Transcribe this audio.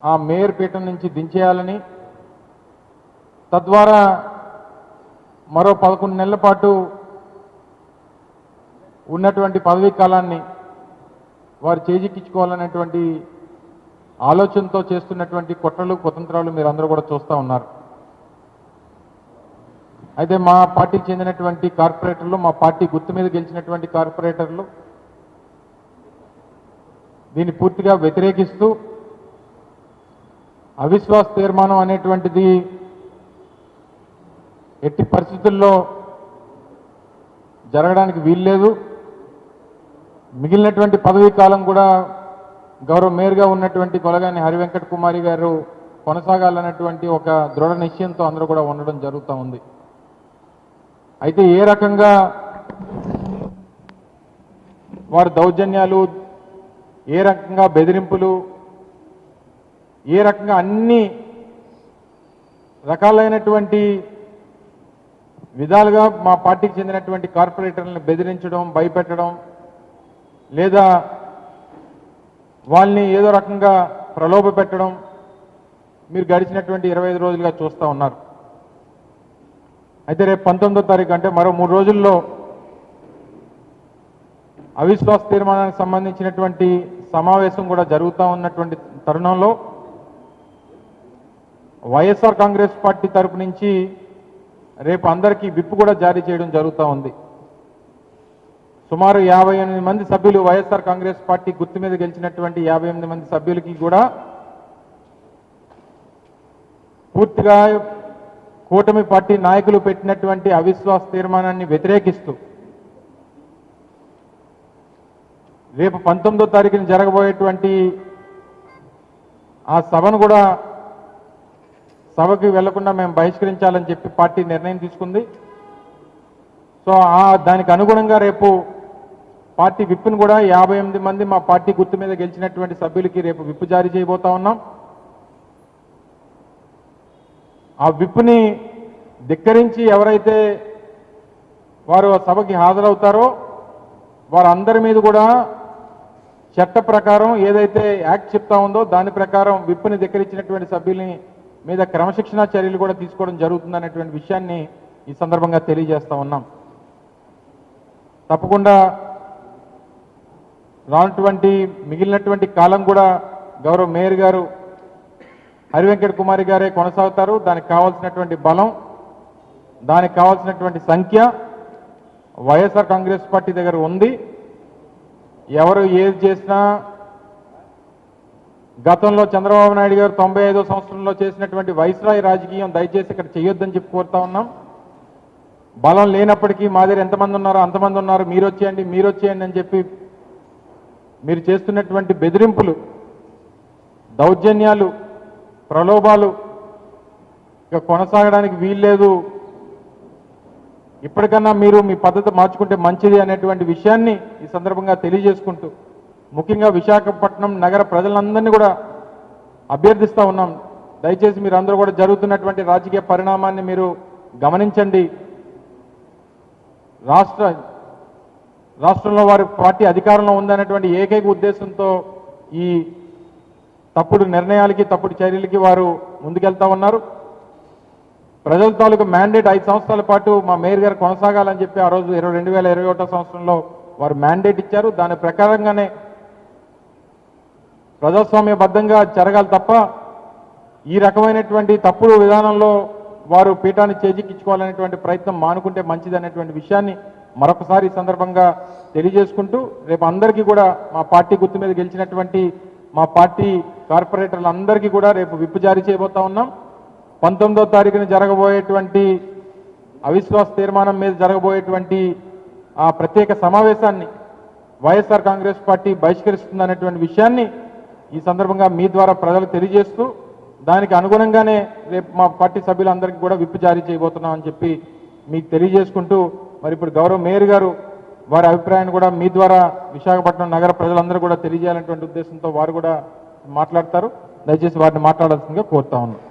ఆ మేయర్ పీఠం నుంచి దించేయాలని, తద్వారా మరో 11 నెలల పాటు ఉన్నటువంటి పదవీ కాలాన్ని వారు చేజిక్కించుకోవాలనేటువంటి ఆలోచనతో చేస్తున్నటువంటి కుట్రలు కుతంత్రాలు మీరందరూ కూడా చూస్తూ ఉన్నారు. అయితే మా పార్టీకి చెందినటువంటి కార్పొరేటర్లు, మా పార్టీ గుర్తు మీద గెలిచినటువంటి కార్పొరేటర్లు దీన్ని పూర్తిగా వ్యతిరేకిస్తూ అవిశ్వాస తీర్మానం అనేటువంటిది ఎట్టి పరిస్థితుల్లో జరగడానికి వీల్లేదు. మిగిలినటువంటి పదవీ కాలం కూడా గౌరవ మేయర్గా ఉన్నటువంటి కొలగాని హరివెంకట కుమారి గారు కొనసాగాలన్నటువంటి ఒక దృఢ నిశ్చయంతో అందరూ కూడా ఉండడం జరుగుతూ ఉంది. అయితే ఏ రకంగా వారి దౌర్జన్యాలు, ఏ రకంగా బెదిరింపులు, ఏ రకంగా అన్ని రకాలైనటువంటి విధాలుగా మా పార్టీకి చెందినటువంటి కార్పొరేటర్లను బెదిరించడం, భయపెట్టడం, లేదా వాళ్ళని ఏదో రకంగా ప్రలోభ పెట్టడం మీరు గడిచినటువంటి 25 రోజులుగా చూస్తూ ఉన్నారు. అయితే రేపు 19వ తారీఖు అంటే మరో 3 రోజుల్లో అవిశ్వాస తీర్మానానికి సంబంధించినటువంటి సమావేశం కూడా జరుగుతూ ఉన్నటువంటి తరుణంలో వైఎస్ఆర్ కాంగ్రెస్ పార్టీ తరపు నుంచి రేపు అందరికీ విప్ కూడా జారీ చేయడం జరుగుతూ ఉంది. సుమారు 58 మంది సభ్యులు, వైఎస్ఆర్ కాంగ్రెస్ పార్టీ గుర్తు మీద గెలిచినటువంటి 58 మంది సభ్యులకి కూడా పూర్తిగా కూటమి పార్టీ నాయకులు పెట్టినటువంటి అవిశ్వాస తీర్మానాన్ని వ్యతిరేకిస్తూ రేపు 19వ తారీఖున జరగబోయేటువంటి ఆ సభను కూడా సభకి వెళ్లకుండా మేము బహిష్కరించాలని చెప్పి పార్టీ నిర్ణయం తీసుకుంది. సో దానికి అనుగుణంగా రేపు పార్టీ విప్ను కూడా 58 మంది మా పార్టీ గుర్తు మీద గెలిచినటువంటి సభ్యులకి రేపు విప్ జారీ చేయబోతా ఉన్నాం. ఆ విప్ని ధిక్కరించి ఎవరైతే వారు సభకి హాజరవుతారో వారందరి మీద కూడా చట్ట ప్రకారం ఏదైతే యాక్ట్ చెప్తా ఉందో దాని ప్రకారం విప్ని ధిక్కరించినటువంటి సభ్యుల్ని మీద క్రమశిక్షణా చర్యలు కూడా తీసుకోవడం జరుగుతుందనేటువంటి విషయాన్ని ఈ సందర్భంగా తెలియజేస్తా ఉన్నాం. తప్పకుండా రానటువంటి మిగిలినటువంటి కాలం కూడా గౌరవ మేయర్ గారు హరివెంకట కుమారి గారే కొనసాగుతారు. దానికి కావాల్సినటువంటి బలం, దానికి కావాల్సినటువంటి సంఖ్య వైఎస్ఆర్ కాంగ్రెస్ పార్టీ దగ్గర ఉంది. ఎవరు ఏది చేసినా గతంలో చంద్రబాబు నాయుడు గారు 95వ సంవత్సరంలో చేసినటువంటి వైస్రాయ్ రాజకీయం దయచేసి ఇక్కడ చేయొద్దని చెప్పి కోరుతా ఉన్నాం. బలం లేనప్పటికీ మా దగ్గర ఎంతమంది ఉన్నారో అంతమంది ఉన్నారు, మీరు వచ్చేయండి అని చెప్పి మీరు చేస్తున్నటువంటి బెదిరింపులు, దౌర్జన్యాలు, ప్రలోభాలు ఇక కొనసాగడానికి వీల్లేదు. ఇప్పటికన్నా మీరు మీ పద్ధతి మార్చుకుంటే మంచిది అనేటువంటి విషయాన్ని ఈ సందర్భంగా తెలియజేసుకుంటూ ముఖ్యంగా విశాఖపట్నం నగర ప్రజలందరినీ కూడా అభ్యర్థిస్తూ ఉన్నాం. దయచేసి మీరు అందరూ కూడా జరుగుతున్నటువంటి రాజకీయ పరిణామాన్ని మీరు గమనించండి. రాష్ట్రంలో వారి పార్టీ అధికారంలో ఉందనేటువంటి ఏకైక ఉద్దేశంతో ఈ తప్పుడు నిర్ణయాలకి, తప్పుడు చర్యలకి వారు ముందుకెళ్తా ఉన్నారు. ప్రజల తాలూకు మ్యాండేట్ 5 సంవత్సరాల పాటు మా మేయర్ గారు కొనసాగాలని చెప్పి ఆ రోజు 2021వ సంవత్సరంలో వారు మ్యాండేట్ ఇచ్చారు. దాని ప్రకారంగానే ప్రజాస్వామ్యబద్ధంగా జరగాలి తప్ప ఈ రకమైనటువంటి తప్పుడు విధానంలో వారు పీఠాన్ని చేజిక్కించుకోవాలనేటువంటి ప్రయత్నం మానుకుంటే మంచిది అనేటువంటి విషయాన్ని మరొకసారి ఈ సందర్భంగా తెలియజేసుకుంటూ రేపు అందరికీ కూడా మా పార్టీ గుర్తు మీద గెలిచినటువంటి మా పార్టీ కార్పొరేటర్లందరికీ కూడా రేపు విప్ జారీ చేయబోతా ఉన్నాం. 19వ తారీఖున జరగబోయేటువంటి అవిశ్వాస తీర్మానం మీద జరగబోయేటువంటి ఆ ప్రత్యేక సమావేశాన్ని వైఎస్ఆర్ కాంగ్రెస్ పార్టీ బహిష్కరిస్తుందనేటువంటి విషయాన్ని ఈ సందర్భంగా మీ ద్వారా ప్రజలకు తెలియజేస్తూ దానికి అనుగుణంగానే రేపు మా పార్టీ సభ్యులందరికీ కూడా విప్ జారీ చేయబోతున్నాం అని చెప్పి మీకు తెలియజేసుకుంటూ మరి ఇప్పుడు గౌరవ మేయర్ గారు వారి అభిప్రాయాన్ని కూడా మీ ద్వారా విశాఖపట్నం నగర ప్రజలందరూ కూడా తెలియజేయాలనేటువంటి ఉద్దేశంతో వారు కూడా మాట్లాడతారు. దయచేసి వారిని మాట్లాడాల్సిందిగా కోరుతా ఉన్నాం.